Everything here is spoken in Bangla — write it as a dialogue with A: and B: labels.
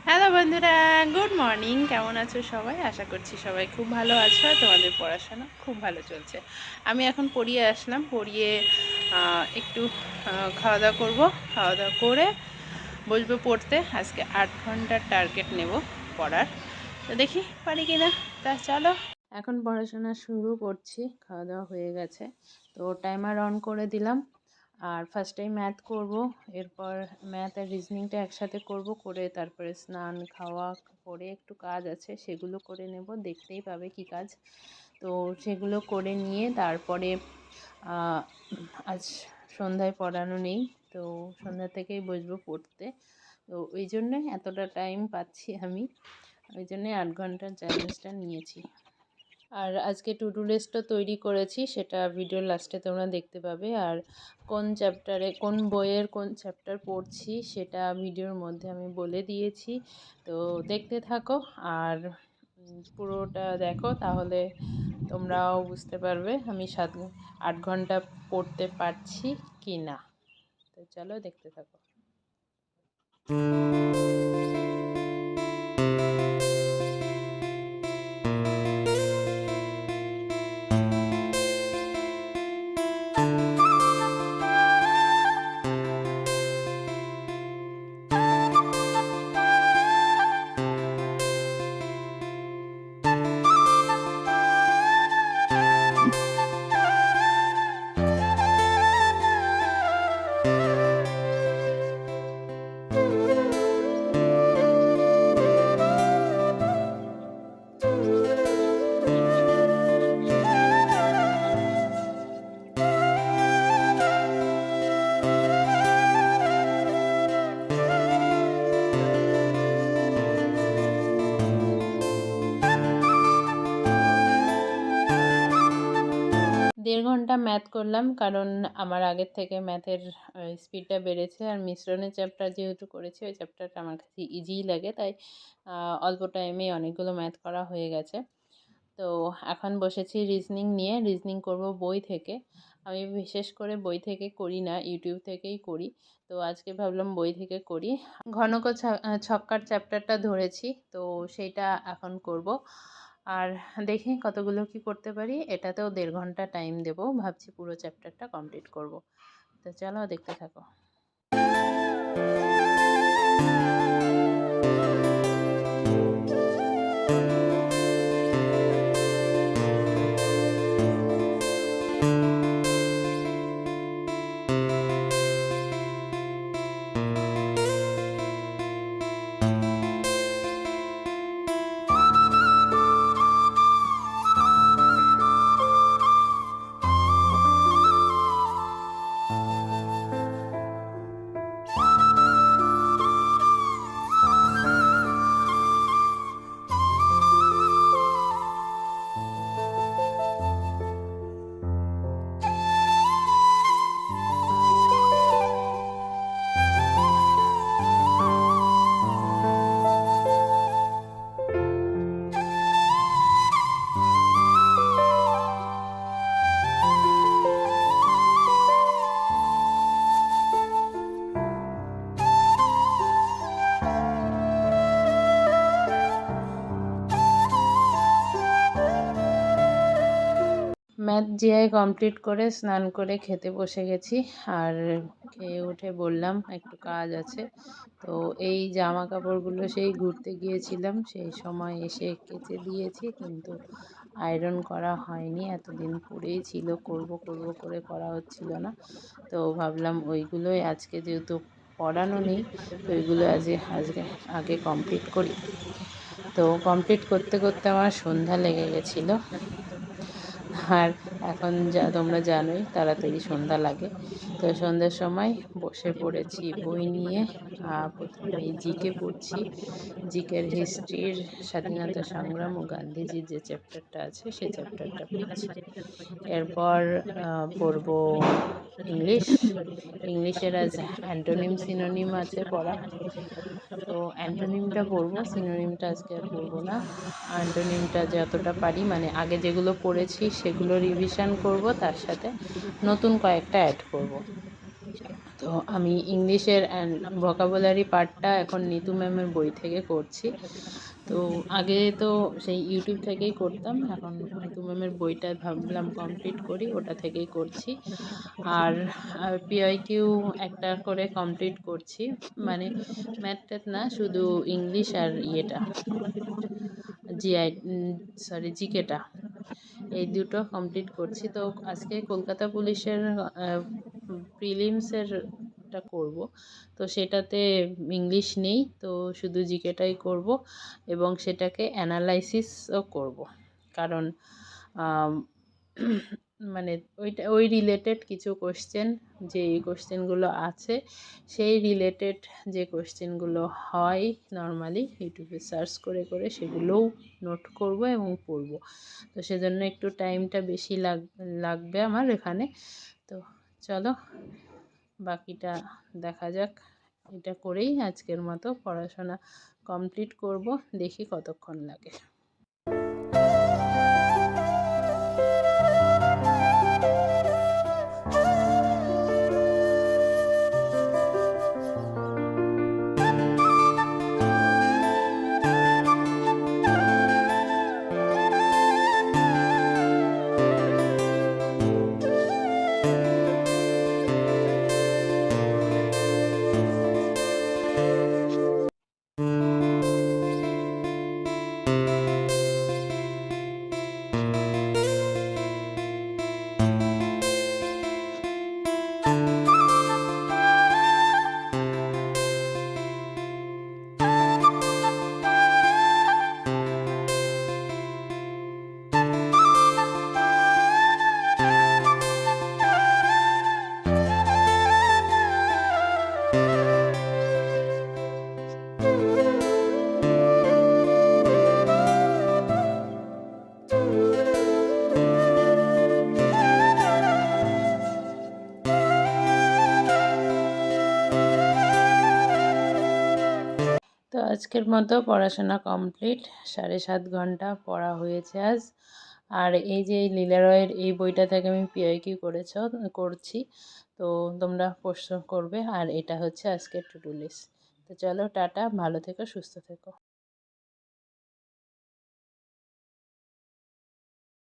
A: হ্যালো বন্ধুরা, গুড মর্নিং। কেমন আছো সবাই? আশা করছি সবাই খুব ভালো আছো আর তোমাদের পড়াশোনা খুব ভালো চলছে। আমি এখন পড়িয়ে আসলাম, পড়িয়ে একটু খাওয়া দাওয়া করবো। খাওয়া দাওয়া করে বসবো পড়তে। আজকে 8 ঘন্টার টার্গেট নেব পড়ার। তো দেখি পারি কিনা। তা চলো, এখন পড়াশোনা শুরু করছি। খাওয়া দাওয়া হয়ে গেছে, তো টাইমার অন করে দিলাম। আর ফার্স্টেই ম্যাথ করব, এরপর ম্যাথ আর রিজনিংটা একসাথে করব, করে তারপরে স্নান খাওয়া করে একটু কাজ আছে সেগুলো করে নেব। দেখতেই পাবে কি কাজ। তো সেগুলো করে নিয়ে তারপরে আজ সন্ধ্যায় পড়ানো নেই, তো সন্ধ্যা থেকেই বসবো পড়তে। তো ওই জন্যে এতটা টাইম পাচ্ছি আমি, ওই জন্যে 8 ঘন্টার চ্যালেঞ্জটা নিয়েছি। আর আজকে টু ডু লিস্টও তৈরি করেছি, সেটা ভিডিওর লাস্টে তোমরা দেখতে পাবে। আর কোন চ্যাপ্টারে কোন বইয়ের কোন চ্যাপ্টার পড়ছি সেটা ভিডিওর মধ্যে আমি বলে দিয়েছি। তো দেখতে থাকো আর পুরোটা দেখো, তাহলে তোমরাও বুঝতে পারবে আমি 8 ঘন্টা পড়তে পারছি কি না। তো চলো দেখতে থাকো। দেড় ঘন্টা ম্যাথ করলাম, কারণ আমার আগের থেকে ম্যাথের স্পিডটা বেড়েছে। আর মিশ্রণের চ্যাপ্টার যেহেতু করেছি, ওই চ্যাপ্টারটা আমার কাছে ইজিই লাগে, তাই অল্প টাইমেই অনেকগুলো ম্যাথ করা হয়ে গেছে। তো এখন বসেছি রিজনিং নিয়ে। রিজনিং করব বই থেকে। আমি বিশেষ করে বই থেকে করি না, ইউটিউব থেকেই করি। তো আজকে ভাবলাম বই থেকে করি। ঘনক ছক্কার চ্যাপ্টারটা ধরেছি, তো সেইটা এখন করব। আর দেখি কতগুলো কি করতে পারি। এটাতেও দেড় ঘন্টা টাইম দেব, ভাবছি পুরো চ্যাপ্টারটা কমপ্লিট করব। তো চলো দেখতে থাকো। ম্যাথ জিআই কমপ্লিট করে স্নান করে খেতে বসে গেছি। আর খেয়ে উঠে বললাম একটু কাজ আছে। তো এই জামা কাপড়গুলো সেই ঘুরতে গিয়েছিলাম সেই সময় এসে কেচে দিয়েছি, কিন্তু আয়রন করা হয়নি। এতদিন পরেই ছিল, করব করব করে করা হচ্ছিল না। তো ভাবলাম ওইগুলোই আজকে, যেহেতু পড়ানো নেই, তো ওইগুলো আজকে আগে কমপ্লিট করি। তো কমপ্লিট করতে করতে আমার সন্ধ্যা লেগে গেছিলো। আর এখন তোমরা জানোই তাড়াতাড়ি সন্ধ্যা লাগে। তো সন্ধ্যার সময় বসে পড়েছি বই নিয়ে। প্রথমে জিকে পড়ছি। জিকের হিস্ট্রির স্বাধীনতা সংগ্রাম ও গান্ধীজির যে চ্যাপ্টারটা আছে সেই চ্যাপ্টারটা পড়ছি। এরপর পড়ব ইংলিশ। ইংলিশের আজ অ্যান্টোনিম সিনোনিম আছে পড়া, তো অ্যান্টোনিমটা পড়বো, সিনোনিমটা আজকে আর পড়বো না। অ্যান্টোনিমটা যতটা পারি, মানে আগে যেগুলো পড়েছি সেগুলো রিভিশন করব, তার সাথে নতুন কয়েকটা অ্যাড করব। তো আমি ইংলিশের অ্যান্ড ভোকাবুলারি পার্টটা এখন নিতু ম্যামের বই থেকে করছি। তো আগে তো সেই ইউটিউব থেকেই করতাম, এখন নিতু ম্যামের বইটা ভাবলাম কমপ্লিট করি, ওটা থেকেই করছি। আর পিআইকিউ একটা করে কমপ্লিট করছি, মানে ম্যাথ ট্যাথ না, শুধু ইংলিশ আর ইয়েটা জিআই জিকেটা, এই দুটো কমপ্লিট করছি। তো আজকে কলকাতা পুলিশের প্রিলিমসেরটা করব, তো সেটাতে ইংলিশ নেই, তো শুধু জিকেটাই করব এবং সেটাকে অ্যানালাইসিসও করব, কারণ মানে ওই রিলেটেড কিছু কোশ্চেন, যে কোশ্চেনগুলো আছে সেই রিলেটেড যে কোশ্চেনগুলো হয় নর্মালি ইউটিউবে সার্চ করে করে সেগুলোও নোট করব এবং পড়ব। তো সেজন্য একটু টাইমটা বেশি লাগবে আমার এখানে। তো চলো বাকিটা দেখা যাক। এটা করেই আজকের মতো পড়াশোনা কমপ্লিট করব, দেখি কতক্ষণ লাগে। তো আজকের মতো পড়াশোনা কমপ্লিট, 7.5 ঘন্টা পড়া হয়েছে আজ। আর এই যে লীলা রয়ের এই বইটা থেকে আমি পিআইকিউ করছি, তো তোমরা প্রশ্ন করবে। আর এটা হচ্ছে আজকের টু ডু লিস্ট। তো চলো টাটা, ভালো থেকো, সুস্থ থেকো।